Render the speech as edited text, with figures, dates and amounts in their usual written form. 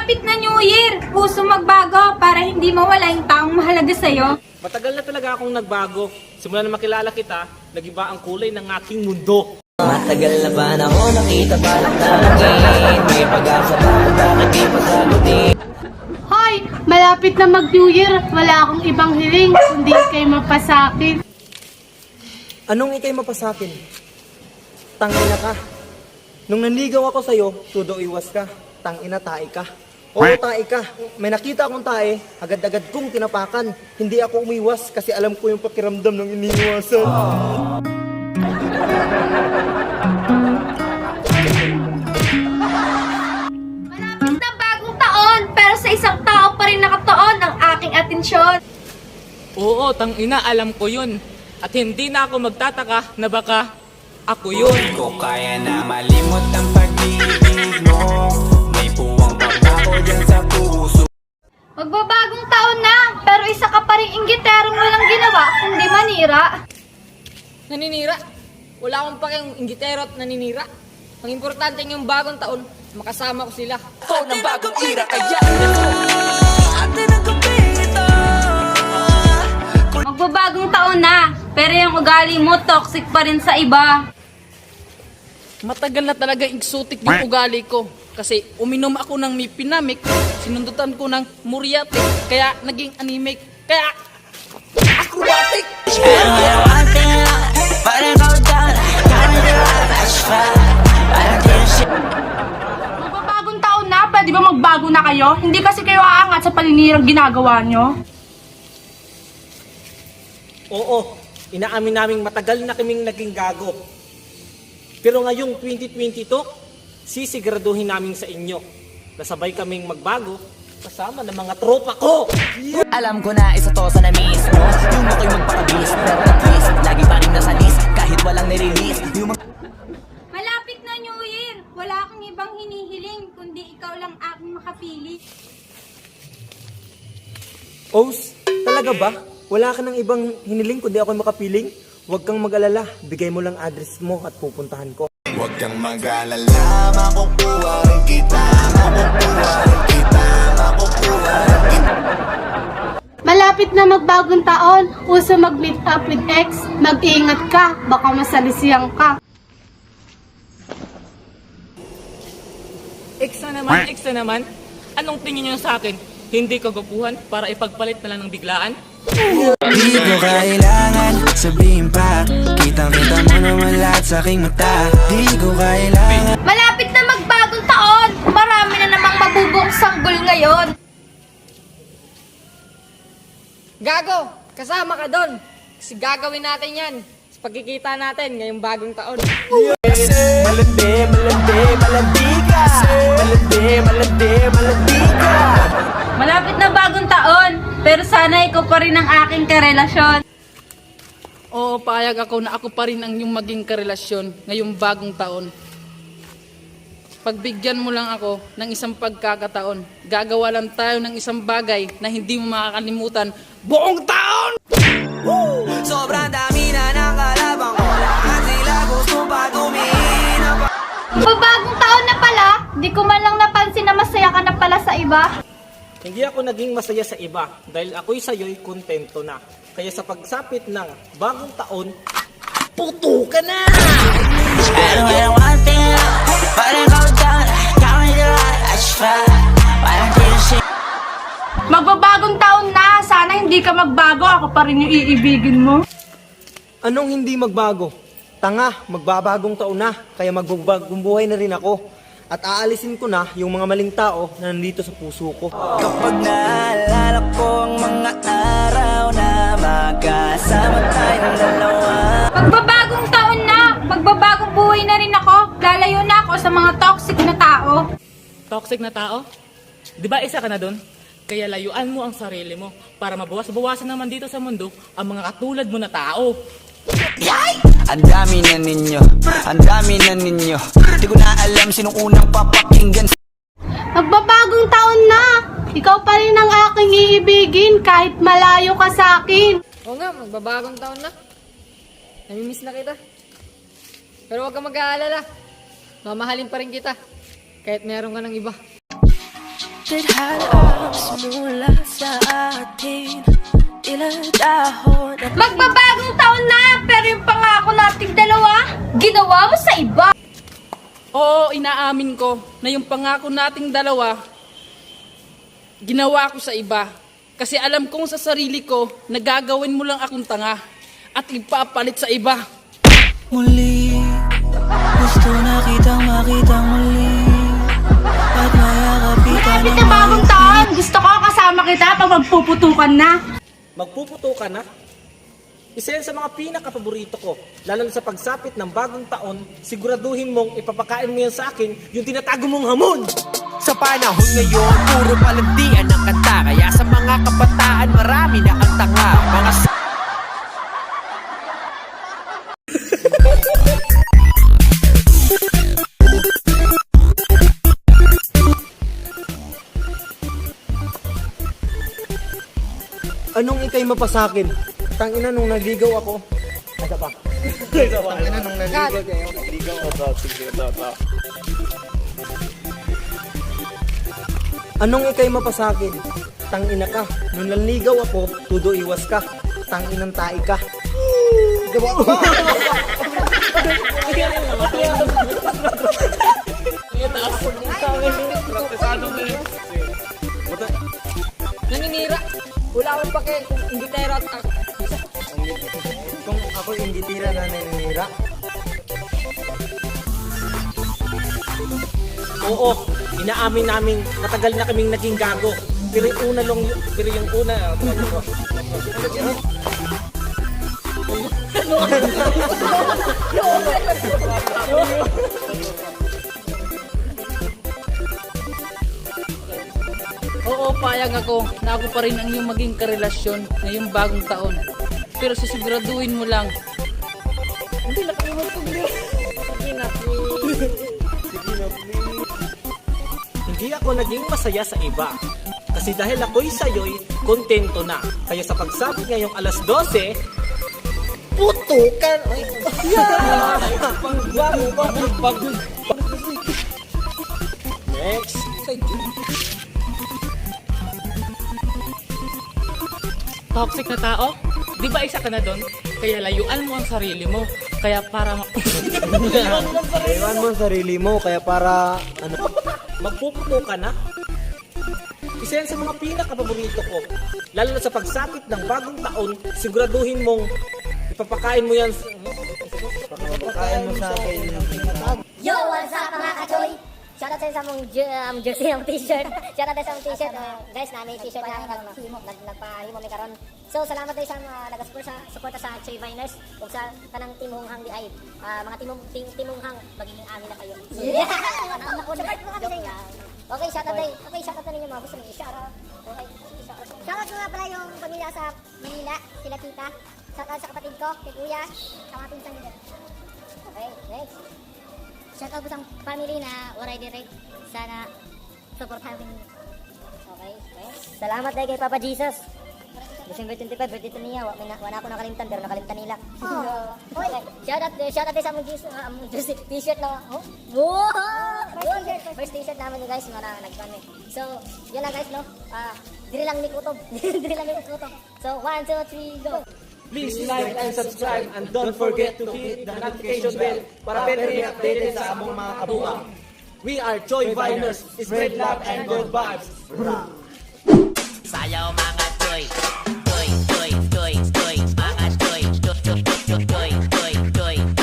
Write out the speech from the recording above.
Malapit na New Year! Puso magbago para hindi mawala yung taong mahalaga sa'yo. Matagal na talaga akong nagbago. Simula na makilala kita, nag-iba ang kulay ng aking mundo. Matagal na ba na ako nakita balak talangin? May pag-asa ba kung bakit di pasagutin? Hoy! Malapit na mag-New Year. Wala akong ibang hiling kundi kay mapasakin. Anong ikay mapasakin? Tangina ka. Nung nanligaw ako sa'yo, tudo iwas ka. Tangina, tae ka. Oo, tae ka. May nakita akong tae, agad-agad kong tinapakan. Hindi ako umiwas kasi alam ko yung pakiramdam ng iniiwasan. Malapit na bagong taon, pero sa isang tao pa rin nakatuon ang aking atensyon. Oo, tangina, alam ko yun. At hindi na ako magtataka na baka ako yun. Di ko kaya na malimot ang pag-ibig mo. May puwang pangako dyan sa puso. Magbabagong taon na, pero isa ka pa rin inggiterong walang ginawa, kundi manira. Naninira? Wala akong pakiang inggitero at naninira. Ang importante yung bagong taon, makasama ko sila. Ito ng bagong ira kaya Magbabagong taon na, pero yung ugali mo toxic pa rin sa iba. Matagal na talaga exotic yung ugali ko. Kasi uminom ako ng mipinamik, sinundutan ko ng muriatic, kaya naging anemic, kaya acrobatic! Magbabagong taon na, pwede ba magbago na kayo? Hindi kasi kayo aangat sa paninirang ginagawa nyo. Oo, inaamin naming matagal na kaming naging gago. Pero ngayong 2022, sisiguraduhin namin sa inyo na sabay kaming magbago kasama ng mga tropa ko. Alam ko na isa to sa na-miss mo. Yung ako'y magpakabis, pero at least lagi pa rin nasa list kahit walang nirelease. Yung Malapit na New Year, wala akong ibang hinihiling, kundi ikaw lang aking makapili. Os, talaga ba? Wala ka ng ibang hiniling kundi ako makapiling? Huwag kang mag-alala, bigay mo lang address mo at pupuntahan ko. Huwag kang mag-alala, makukuha rin kita. Makukuha rin kita, makukuha rin kita. Malapit na magbagong taon, uso mag-meet up with ex. Mag-iingat ka, baka masalisiyan ka. Ex na naman. Anong tingin niyo sa akin? Hindi kagapuhan para ipagpalit na lang ng biglaan? Di ko kailangan sabihin pa. Kitang-kita mo naman lahat sa aking mata. Di ko kailangan. Malapit na magbagong taon, marami na namang mabubong sanggol ngayon. Gago! Kasama ka doon! Kasi gagawin natin yan sa pagkikita natin ngayong bagong taon. Malandi, malandi, malandi ka! Malandi, malandi, malandi ka! Malapit na bagong taon, pero sana ikaw pa rin ang aking karelasyon. Oo, payag ako na ako pa rin ang iyong maging karelasyon ngayong bagong taon. Pagbigyan mo lang ako ng isang pagkakataon, gagawa lang tayo ng isang bagay na hindi mo makakalimutan buong taon! Sobrang dami na ng kalabang ko. Lahat sila gusto pa tumingin. Magbabagong taon na pala, di ko man lang napansin na masaya ka na pala sa iba. Hindi ako naging masaya sa iba dahil ako'y sa'yo'y kontento na. Kaya sa pagsapit ng bagong taon, puto ka na! Magbabagong taon na, sana hindi ka magbago, ako pa rin yung iibigin mo. Anong hindi magbago? Tanga, magbabagong taon na, kaya magbabagong buhay na rin ako. At aalisin ko na yung mga maling tao na nandito sa puso ko. kapag naalala ko ang mga araw na magkasama tayong dalawa. Magbabagong taon na, magbabagong buhay na rin ako. Lalayo na ako sa mga toxic na tao. Toxic na tao? Di ba isa ka na doon? Kaya layuan mo ang sarili mo para mabawas-bawasan naman dito sa mundo ang mga katulad mo na tao. Ang dami na ninyo, ang dami na ninyo. Di ko na alam sinong unang papakinggan. Magbabagong taon na, ikaw pa rin ang aking iibigin kahit malayo ka sa akin. Oo nga, magbabagong taon na. Namimiss na kita. Pero huwag kang mag-aalala. Mamahalin pa rin kita. Kahit meron ka ng iba. Bakit halos mula sa atin tila dahon at Magbabagong taon na, pero yung pangako nating dalawa, ginawa mo sa iba. Oo, inaamin ko na yung pangako nating dalawa, ginawa ko sa iba. Kasi alam kong sa sarili ko na gagawin mo lang akong tanga at ipapalit sa iba. Muli, gusto na kitang makitang muli. At mayakapitan Malapit na bagong taon. Gusto ko kasama kita pag magpuputukan na. Magpuputo ka na? Isa yan sa mga pinaka-paborito ko. Lalo na sa pagsapit ng bagong taon, siguraduhin mong ipapakain mo yan sa akin yung tinatago mong hamon. Sa panahon ngayon, puro palandian ang kanta. Kaya sa mga kabataan, marami na ang tanga. Mga Anong ikay mapasakin? Tangina nung nagligaw ako. Ada pa. Tangina nung nagligaw kayo. Anong ikay mapasakin? Tangina ka. Nung nanligaw ako, tudo iwas ka. Tanginang tae ka. Diba? Naninira. Wala akong pake kung hindi tayo at Kung ako hindi tira na naninira. Oo, inaamin namin matagal na kaming naging gago. Pero yung una, Oo, payag ako na ako pa rin ang iyong maging karelasyon ngayong bagong taon. Pero sisiguraduhin mo lang. hindi ako naging masaya sa iba. Kasi dahil ako'y sa'yo'y kontento na. Kaya sa pagsapit ngayong alas 12, putukan! Ay, Next. Toxic na tao? Di ba isa ka na doon? Kaya layuan mo ang sarili mo. Kaya para... Iwan mo ang sarili mo, kaya para, ano, Magpuputo ka na? Isa yan sa mga pinaka-paborito ko. Lalo na sa pagsapit ng bagong taon, siguraduhin mong ipapakain mo yan kaya mo sa akin. Yo, what's up mga kachoy? Shoutout sa mong jersey ng t-shirt. Shoutout sa mong t-shirt. Guys, na may t-shirt na nagpahimo may karon. So, salamat tayo sa mga nag-suporta sa Choy Viners. Kung sa tanang Timunghang di ay, mga Timunghang, magiging amin na kayo. Yeah! Support mo kami sa inyo. Okay, shoutout tayo. Okay, shoutout na ninyo mga gusto nyo. Shoutout. Okay, shoutout ko nga pala yung pamilya sa Manila, sila tita. Shoutout sa kapatid ko, kay kuya, sa mga pinsan nila. Okay, next. Shoutout ko sa family na waray direct. Sana supportahan mo. Okay, okay. Salamat dahil kay Papa Jesus. December 25, birthday to niya. Wala ako nakalimtan, pero nakalimtan nila. Oh. Okay. Shoutout tayo sa among t-shirt na. Oh. Wow! First t-shirt namin guys, mga nagpame. So, yun lang guys, no? Diri lang ni Kutob. Diri lang ni Kutob. So, 1, 2, 3, go! Please like and subscribe and don't forget to hit the notification bell para better be updated sa among mga kabuang. We are Choy Viners, spread love and good vibes. Sayaw mga choy, choy, choy, choy, choy, mga choy, choy, choy, choy, choy, choy, choy.